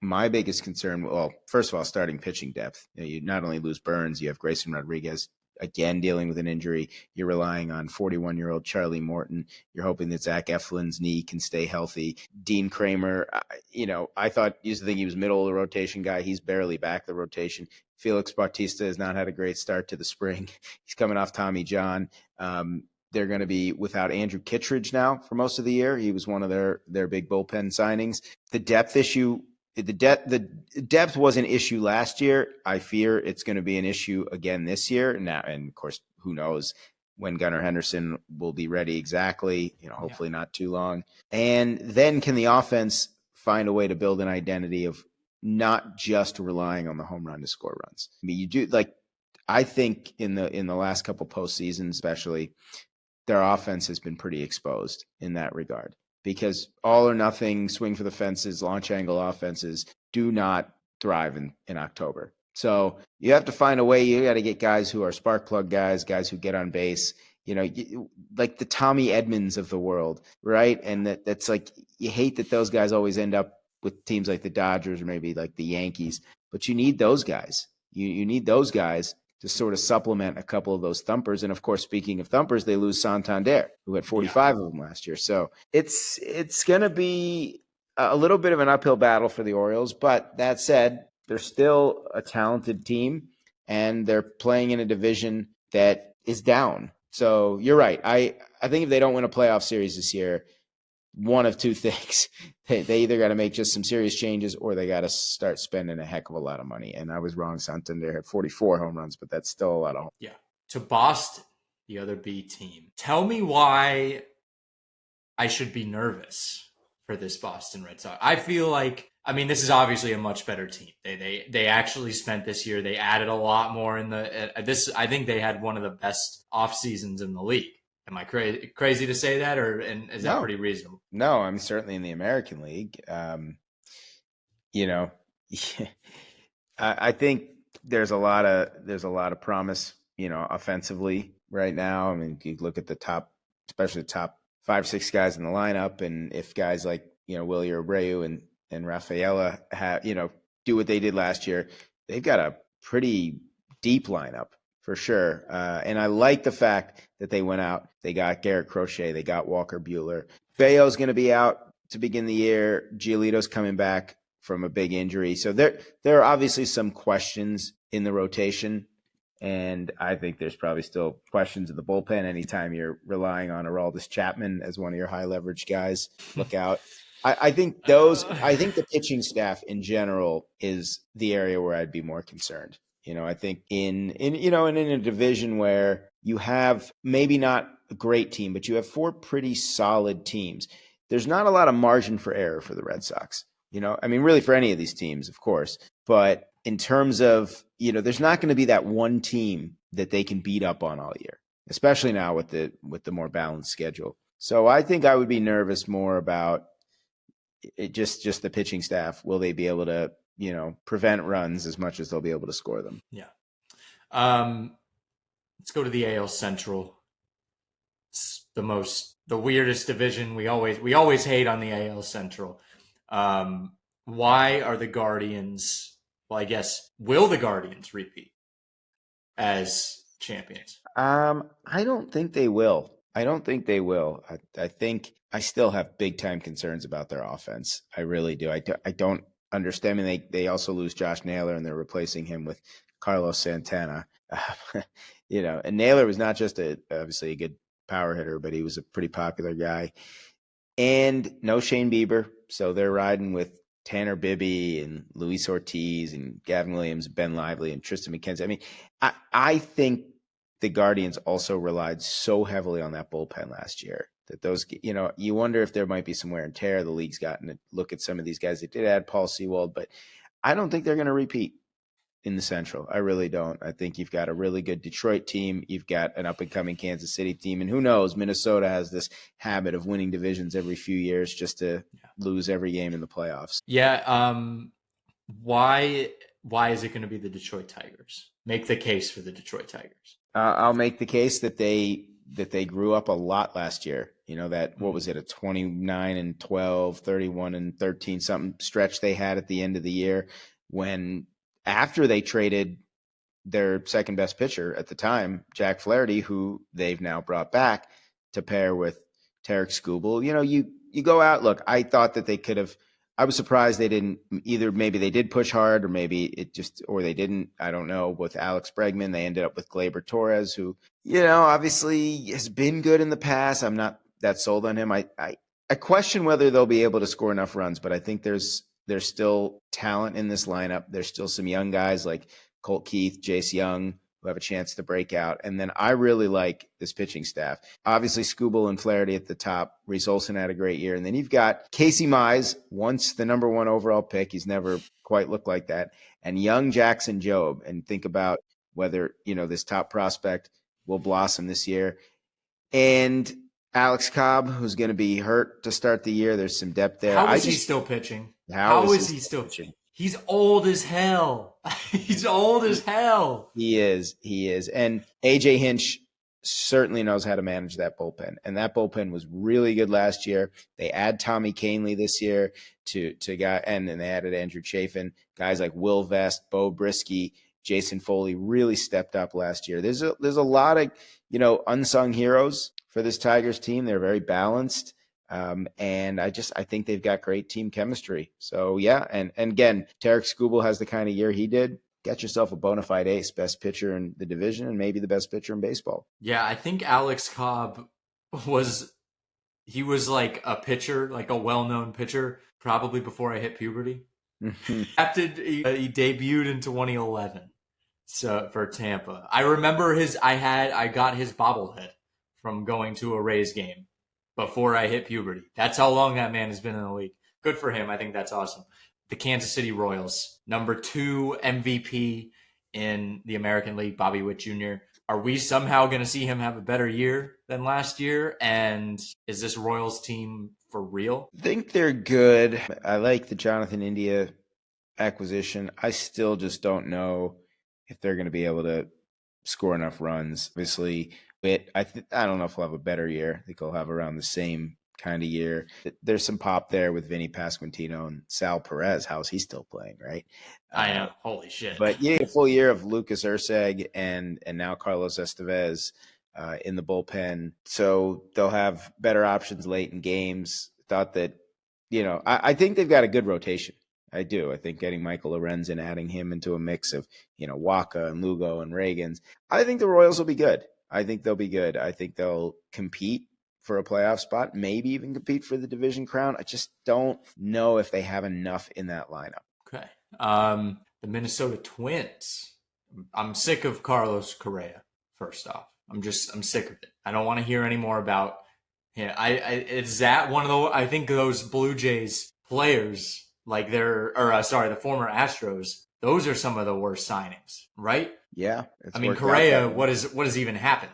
S2: my biggest concern, well, first of all, starting pitching depth. You not only lose Burnes, you have Grayson Rodriguez again dealing with an injury. You're relying on 41-year-old Charlie Morton. You're hoping that Zach Eflin's knee can stay healthy. Dean Kramer, I used to think he was middle of the rotation guy. He's barely back the rotation. Felix Bautista has not had a great start to the spring. He's coming off Tommy John. They're going to be without Andrew Kittredge now for most of the year. He was one of their big bullpen signings. The depth issue, the depth was an issue last year. I fear it's going to be an issue again this year. Now, and of course, who knows when Gunnar Henderson will be ready exactly, hopefully not too long. And then can the offense find a way to build an identity of not just relying on the home run to score runs? I mean, I think in the last couple postseasons, especially, their offense has been pretty exposed in that regard, because all or nothing, swing for the fences, launch angle offenses do not thrive in October. So you have to find a way. You got to get guys who are spark plug guys who get on base, like the Tommy Edmonds of the world, right? And that's like, you hate that those guys always end up with teams like the Dodgers or maybe like the Yankees, but you need those guys. You need those guys to sort of supplement a couple of those thumpers. And of course, speaking of thumpers, they lose Santander, who had 45 of them last year. So it's going to be a little bit of an uphill battle for the Orioles. But that said, they're still a talented team, and they're playing in a division that is down. So you're right. I think if they don't win a playoff series this year, one of two things. They either got to make just some serious changes or they got to start spending a heck of a lot of money. And I was wrong. Santander had 44 home runs, but that's still a lot of home.
S1: Yeah. To Boston, the other B team. Tell me why I should be nervous for this Boston Red Sox. I feel like, I mean, this is obviously a much better team. They actually spent this year. They added a lot more in I think they had one of the best off seasons in the league. Am I crazy to say that, or is that pretty reasonable?
S2: No, I'm certainly in the American League. I think there's a lot of promise, offensively right now. I mean, you look at the top, especially the top 5-6 guys in the lineup, and if guys like Willie Abreu and Rafaela have do what they did last year, they've got a pretty deep lineup. For sure. And I like the fact that they went out. They got Garrett Crochet. They got Walker Buehler. Bayo's going to be out to begin the year. Giolito's coming back from a big injury. So there are obviously some questions in the rotation. And I think there's probably still questions in the bullpen anytime you're relying on Aroldis Chapman as one of your high leverage guys. Look out. I think the pitching staff in general is the area where I'd be more concerned. I think in a division where you have maybe not a great team, but you have 4 pretty solid teams, there's not a lot of margin for error for the Red Sox. I mean, really for any of these teams, of course. But in terms of, there's not going to be that one team that they can beat up on all year, especially now with the more balanced schedule. So I think I would be nervous more about it, just the pitching staff. Will they be able to prevent runs as much as they'll be able to score them?
S1: Yeah. Let's go to the AL Central. It's the weirdest division. We always hate on the AL Central. Why are the Guardians, well, I guess, will the Guardians repeat as champions?
S2: I don't think they will. I think I still have big time concerns about their offense. I really do. I don't understand. I mean, they also lose Josh Naylor, and they're replacing him with Carlos Santana. And Naylor was not just obviously a good power hitter, but he was a pretty popular guy. And no Shane Bieber, so they're riding with Tanner Bibby and Luis Ortiz and Gavin Williams, Ben Lively, and Tristan McKenzie. I mean, I think the Guardians also relied so heavily on that bullpen last year that those, you wonder if there might be some wear and tear. The league's gotten to look at some of these guys. They did add Paul Sewald, but I don't think they're going to repeat in the Central. I really don't. I think you've got a really good Detroit team. You've got an up-and-coming Kansas City team. And who knows, Minnesota has this habit of winning divisions every few years just to lose every game in the playoffs.
S1: Yeah. Why is it going to be the Detroit Tigers? Make the case for the Detroit Tigers.
S2: I'll make the case that they grew up a lot last year. What was it, a 29-12, 31-13 something stretch they had at the end of the year when after they traded their second best pitcher at the time, Jack Flaherty, who they've now brought back to pair with Tarek Skubal. You go out. Look, I thought that they could have. I was surprised they didn't either. Maybe they did push hard, or maybe or they didn't. I don't know. With Alex Bregman, they ended up with Gleyber Torres, who, obviously has been good in the past. I'm not that sold on him. I question whether they'll be able to score enough runs, but I think there's still talent in this lineup. There's still some young guys like Colt Keith, Jace Young, who have a chance to break out. And then I really like this pitching staff. Obviously, Skubal and Flaherty at the top. Reese Olson had a great year. And then you've got Casey Mize, once the number 1 overall pick. He's never quite looked like that. And young Jackson Jobe. And think about whether, this top prospect will blossom this year. And Alex Cobb, who's going to be hurt to start the year. There's some depth there.
S1: How is he still pitching? How is he still pitching? He's old as hell. He's old as hell.
S2: He is. And AJ Hinch certainly knows how to manage that bullpen. And that bullpen was really good last year. They add Tommy Kahnle this year to guy, and then they added Andrew Chafin. Guys like Will Vest, Bo Brisky, Jason Foley really stepped up last year. There's a lot of, unsung heroes for this Tigers team. They're very balanced. And I think they've got great team chemistry. So yeah. And again, Tarek Skubal has the kind of year he did. Get yourself a bona fide ace, best pitcher in the division and maybe the best pitcher in baseball.
S1: Yeah, I think Alex Cobb was like a pitcher, like a well-known pitcher, probably before I hit puberty. After he debuted in 2011, so for Tampa. I remember I got his bobblehead from going to a Rays game before I hit puberty. That's how long that man has been in the league. Good for him. I think that's awesome. The Kansas City Royals, number 2 MVP in the American League, Bobby Witt Jr. Are we somehow going to see him have a better year than last year? And is this Royals team for real?
S2: I think they're good. I like the Jonathan India acquisition. I still just don't know if they're going to be able to score enough runs. Obviously, I don't know if he'll have a better year. I think he'll have around the same kind of year. There's some pop there with Vinny Pasquantino and Sal Perez. How's he still playing, right?
S1: I know. Holy shit.
S2: But yeah, a full year of Lucas Erceg and now Carlos Estevez in the bullpen. So they'll have better options late in games. Thought that, I think they've got a good rotation. I do. I think getting Michael Lorenzen, adding him into a mix of, Waka and Lugo and Reagans. I think the Royals will be good. I think they'll be good. I think they'll compete for a playoff spot, maybe even compete for the division crown. I just don't know if they have enough in that lineup.
S1: Okay. The Minnesota Twins. I'm sick of Carlos Correa, first off. I'm sick of it. I don't want to hear any more about him. It's that one of the, I think those Blue Jays players, like the former Astros, those are some of the worst signings, right?
S2: Yeah.
S1: Correa, what has even happened?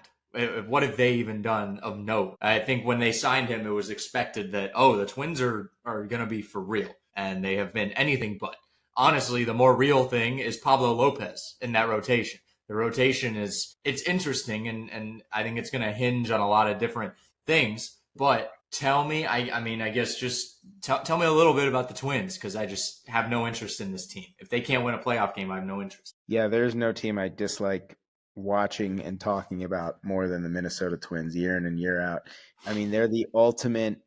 S1: What have they even done of note? I think when they signed him, it was expected that, the Twins are going to be for real. And they have been anything but. Honestly, the more real thing is Pablo Lopez in that rotation. The rotation it's interesting, and I think it's going to hinge on a lot of different things. But tell me, I guess just tell me a little bit about the Twins, because I just have no interest in this team. If they can't win a playoff game, I have no interest.
S2: Yeah, there's no team I dislike watching and talking about more than the Minnesota Twins year in and year out. They're the ultimate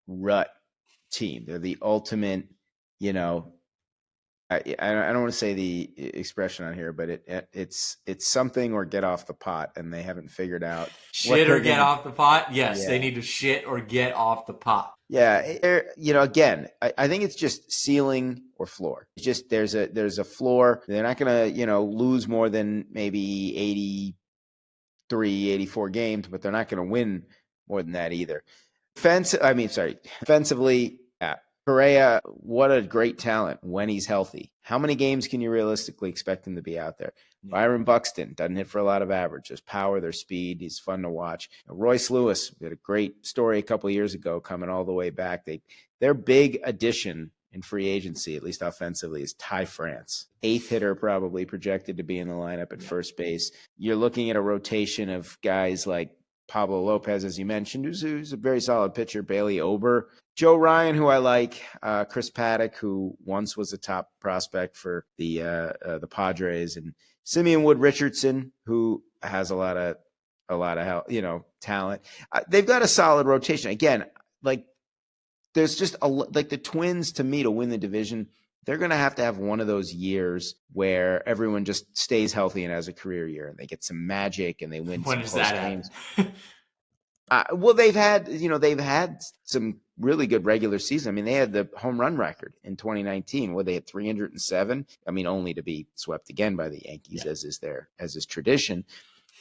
S2: rut team. They're the ultimate, I don't want to say the expression on here, but it's something or get off the pot, and they haven't figured out
S1: shit or get off the pot. Yes, yeah. They need to shit or get off the pot.
S2: Yeah, again, I think it's just ceiling or floor. It's just there's a floor. They're not going to lose more than maybe 83, 84 games, but they're not going to win more than that either. Defensively, yeah. Correa, what a great talent when he's healthy. How many games can you realistically expect him to be out there? Yeah. Byron Buxton doesn't hit for a lot of average. There's power, there's speed. He's fun to watch. Royce Lewis did a great story a couple of years ago coming all the way back. Their big addition in free agency, at least offensively, is Ty France. 8th hitter probably projected to be in the lineup at first base. You're looking at a rotation of guys like Pablo Lopez, as you mentioned, who's a very solid pitcher, Bailey Ober, Joe Ryan, who I like, Chris Paddock, who once was a top prospect for the Padres, and Simeon Wood Richardson, who has a lot of talent. They've got a solid rotation. Again, there's just the Twins, to me, to win the division, they're going to have one of those years where everyone just stays healthy and has a career year, and they get some magic and they win some close games. Well, they've had some really good regular season. They had the home run record in 2019 where they had 307. Only to be swept again by the Yankees, as is tradition.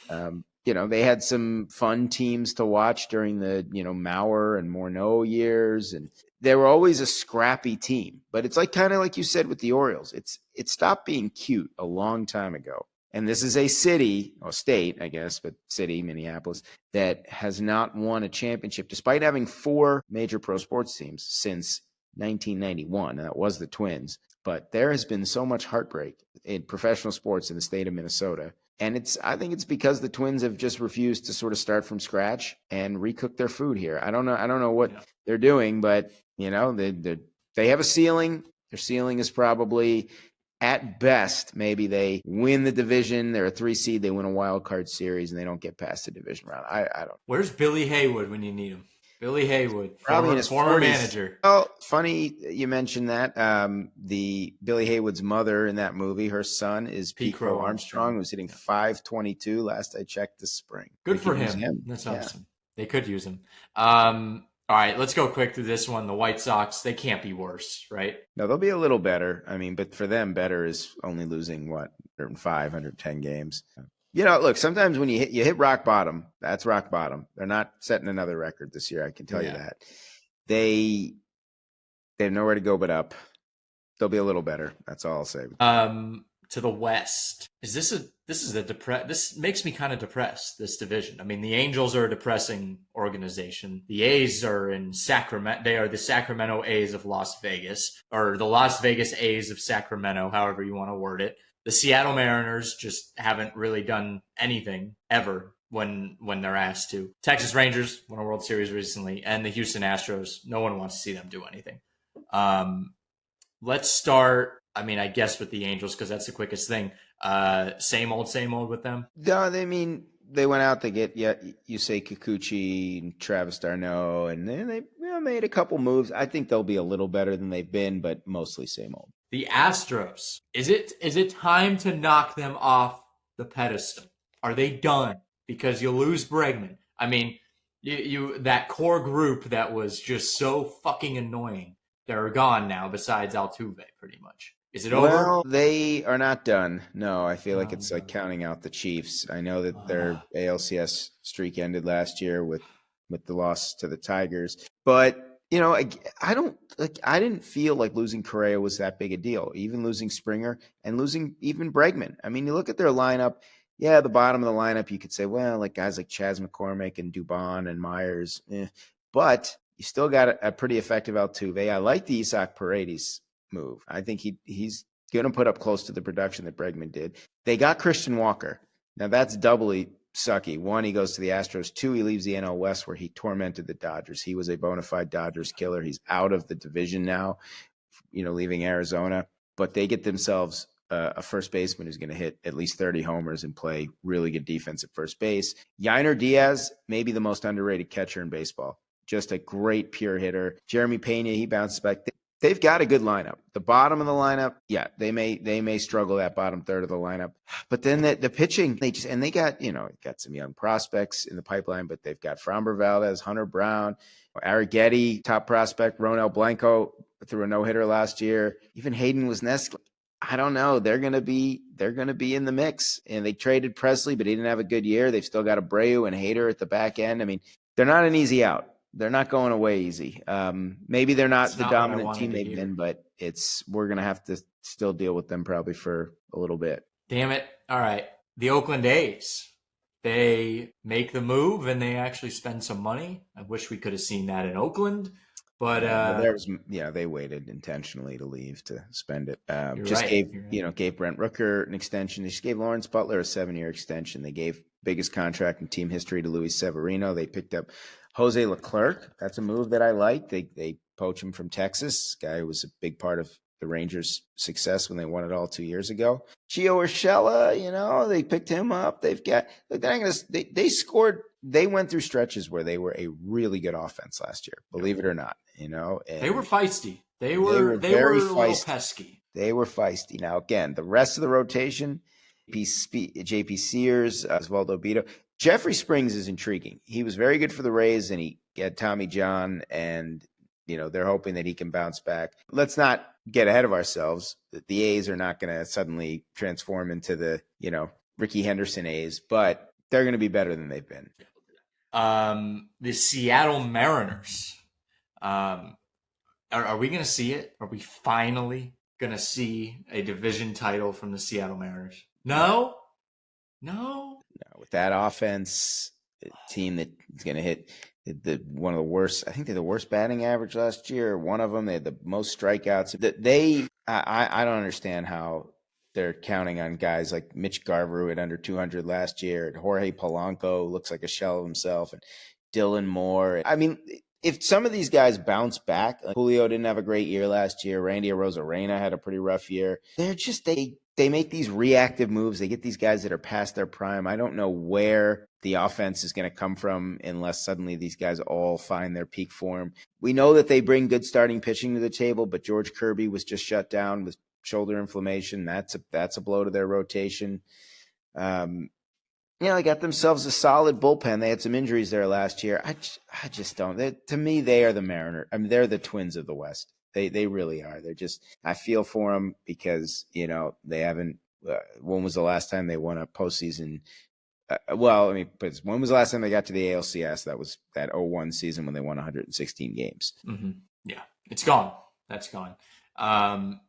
S2: They had some fun teams to watch during the, Mauer and Morneau years, and they were always a scrappy team. But it's kind of like you said with the Orioles. It stopped being cute a long time ago. And this is a city, or state, I guess, but city, Minneapolis, that has not won a championship despite having 4 major pro sports teams since 1991. That was the Twins. But there has been so much heartbreak in professional sports in the state of Minnesota And I think it's because the Twins have just refused to sort of start from scratch and recook their food here. I don't know what they're doing, but they have a ceiling. Their ceiling is probably, at best, maybe they win the division. They're a 3 seed. They win a wild card series, and they don't get past the division round. I don't.
S1: Where's Billy Haywood when you need him? Billy Haywood,
S2: probably in his
S1: former
S2: 40s.
S1: Manager.
S2: Well, funny you mentioned that. The Billy Haywood's mother in that movie, her son is Pete Crow Armstrong, who's hitting .522 last I checked this spring.
S1: Good for him. That's awesome. They could use him. All right, let's go quick through this one. The White Sox, they can't be worse, right?
S2: No, they'll be a little better. I mean, but for them, better is only losing, 105, 110 games. Look, sometimes when you hit rock bottom, that's rock bottom. They're not setting another record this year, I can tell you that. They have nowhere to go but up. They'll be a little better. That's all I'll say.
S1: To the West, this makes me kind of depressed, this division. I mean, the Angels are a depressing organization. The A's are in Sacramento. They are the Sacramento A's of Las Vegas, or the Las Vegas A's of Sacramento, however you want to word it. The Seattle Mariners just haven't really done anything ever when they're asked to. Texas Rangers won a World Series recently, and the Houston Astros, no one wants to see them do anything. Let's start, I guess with the Angels, because that's the quickest thing. Same old with them?
S2: No, they went out to get Yusei Kikuchi and Travis d'Arnaud, and then they made a couple moves. I think they'll be a little better than they've been, but mostly same old.
S1: The Astros, is it time to knock them off the pedestal? Are they done? Because you lose Bregman. I mean, you that core group that was just so fucking annoying, they're gone now, besides Altuve, pretty much. Is it over?
S2: Well, they are not done. No, I feel like it's like counting out the Chiefs. I know that their ALCS streak ended last year with the loss to the Tigers, but I didn't feel like losing Correa was that big a deal. Even losing Springer and losing even Bregman. I mean, you look at their lineup. Yeah, the bottom of the lineup, you could say, well, like guys like Chas McCormick and Dubon and Myers, but you still got a pretty effective Altuve. I like the Isaac Paredes move. I think he's going to put up close to the production that Bregman did. They got Christian Walker. Now that's doubly sucky. One, he goes to the Astros. Two, he leaves the NL West where he tormented the Dodgers. He was a bona fide Dodgers killer. He's out of the division now, leaving Arizona. But they get themselves a first baseman who's going to hit at least 30 homers and play really good defense at first base. Yainer Diaz, maybe the most underrated catcher in baseball. Just a great pure hitter. Jeremy Pena, he bounced back. They've got a good lineup. The bottom of the lineup, yeah, they may struggle that bottom third of the lineup. But then the pitching, they got, got some young prospects in the pipeline, but they've got Framber Valdez, Hunter Brown, Arrighetti, top prospect, Ronel Blanco threw a no-hitter last year. Even Hayden Wesneski. I don't know. They're gonna be in the mix. And they traded Presley, but he didn't have a good year. They've still got Abreu and Hader at the back end. I mean, they're not an easy out. They're not going away easy. Maybe they're not the dominant team they've been, but we're going to have to still deal with them probably for a little bit.
S1: Damn it. All right. The Oakland A's, they make the move and they actually spend some money. I wish we could have seen that in Oakland, but
S2: they waited intentionally to leave to spend it. Gave Brent Rooker an extension. They just gave Lawrence Butler a 7-year extension. They gave biggest contract in team history to Luis Severino. They picked up Jose Leclerc. That's a move that I like. They poach him from Texas. Guy who was a big part of the Rangers' success when they won it all 2 years ago. Gio Urshela, they picked him up. They scored. They went through stretches where they were a really good offense last year. Believe it or not, and
S1: they were feisty. They were very feisty. A little pesky.
S2: They were feisty. Now again, the rest of the rotation, JP Sears, Osvaldo Bido. Jeffrey Springs is intriguing. He was very good for the Rays, and he had Tommy John, and they're hoping that he can bounce back. Let's not get ahead of ourselves. The A's are not going to suddenly transform into the Ricky Henderson A's, but they're going to be better than they've been.
S1: The Seattle Mariners. Are we going to see it? Are we finally going to see a division title from the Seattle Mariners? No.
S2: With that offense, a team that is going to hit one of the worst. I think they're the worst batting average last year. One of them, they had the most strikeouts. I don't understand how they're counting on guys like Mitch Garver, who had under 200 last year, and Jorge Polanco looks like a shell of himself, and Dylan Moore. I mean, if some of these guys bounce back, like Julio didn't have a great year last year. Randy Arozarena had a pretty rough year. They're just they make these reactive moves. They get these guys that are past their prime. I don't know where the offense is going to come from unless suddenly these guys all find their peak form. We know that they bring good starting pitching to the table, but George Kirby was just shut down with shoulder inflammation. That's a blow to their rotation. They got themselves a solid bullpen. They had some injuries there last year. I just don't. To me, they are the Mariner. I mean, they're the Twins of the West. They really are. They're just. I feel for them because they haven't. When was the last time they won a postseason? But when was the last time they got to the ALCS? That was that 01 season when they won 116 games.
S1: Mm-hmm. Yeah, it's gone. That's gone. And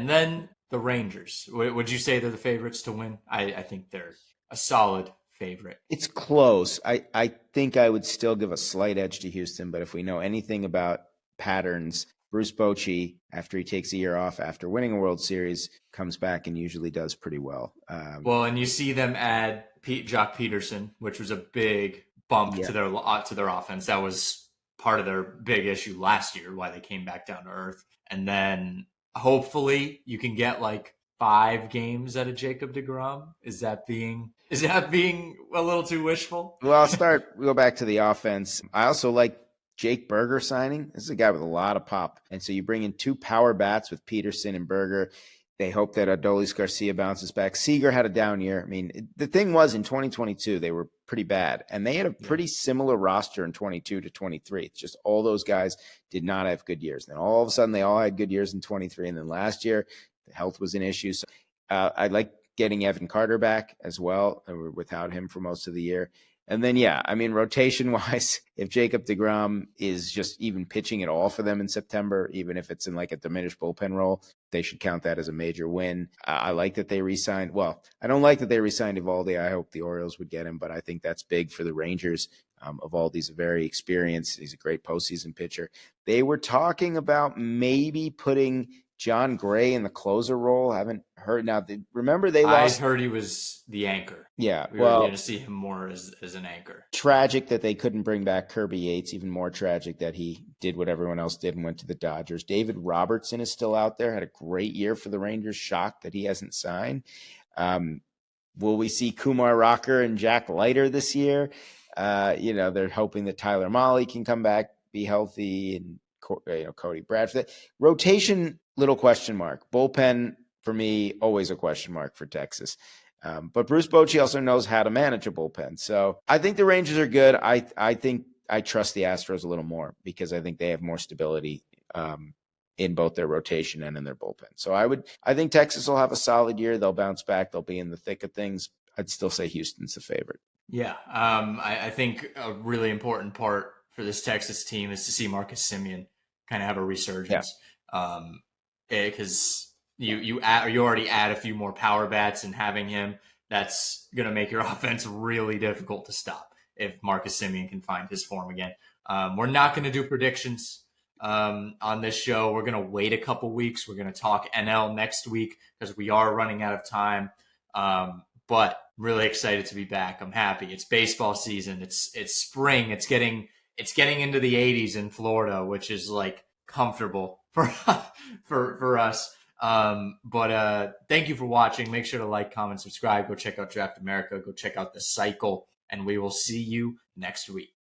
S1: then the Rangers. Would you say they're the favorites to win? I think they're a solid favorite.
S2: It's close. I think I would still give a slight edge to Houston, but if we know anything about patterns, Bruce Bochy, after he takes a year off after winning a World Series, comes back and usually does pretty well.
S1: And you see them add Jock Peterson, which was a big bump to their offense. That was part of their big issue last year, why they came back down to earth. And then hopefully you can get like 5 games out of Jacob deGrom. Is that being a little too wishful?
S2: Well, we'll go back to the offense. I also like Jake Berger signing. This is a guy with a lot of pop. And so you bring in 2 power bats with Peterson and Berger. They hope that Adolis Garcia bounces back. Seager had a down year. I mean, the thing was in 2022, they were pretty bad. And they had a pretty similar roster in 22 to 23. It's just all those guys did not have good years. Then all of a sudden, they all had good years in 23. And then last year, the health was an issue. So I like getting Evan Carter back as well. Without him for most of the year. And then, rotation-wise, if Jacob deGrom is just even pitching at all for them in September, even if it's in like a diminished bullpen role, they should count that as a major win. I like that they re-signed. Well, I don't like that they re-signed Eovaldi. I hope the Orioles would get him, but I think that's big for the Rangers. Eovaldi's very experienced. He's a great postseason pitcher. They were talking about maybe putting John Gray in the closer role. I haven't heard. Now, remember they lost.
S1: I heard he was the anchor.
S2: Yeah,
S1: we were going to see him more as an anchor.
S2: Tragic that they couldn't bring back Kirby Yates. Even more tragic that he did what everyone else did and went to the Dodgers. David Robertson is still out there. Had a great year for the Rangers. Shocked that he hasn't signed. Will we see Kumar Rocker and Jack Leiter this year? They're hoping that Tyler Mahle can come back, be healthy, and Cody Bradford. Rotation, little question mark. Bullpen, for me, always a question mark for Texas. But Bruce Bochy also knows how to manage a bullpen. So I think the Rangers are good. I think I trust the Astros a little more because I think they have more stability in both their rotation and in their bullpen. So I think Texas will have a solid year. They'll bounce back. They'll be in the thick of things. I'd still say Houston's the favorite.
S1: Yeah. I think a really important part for this Texas team is to see Marcus Semien kind of have a resurgence. Because you already add a few more power bats, and having him, that's going to make your offense really difficult to stop if Marcus Semien can find his form again. We're not going to do predictions on this show. We're going to wait a couple weeks. We're going to talk NL next week because we are running out of time. But really excited to be back. I'm happy. It's baseball season. It's spring. It's getting into the 80s in Florida, which is like comfortable for us. But thank you for watching. Make sure to like, comment, subscribe. Go check out Draft America. Go check out The Cycle. And we will see you next week.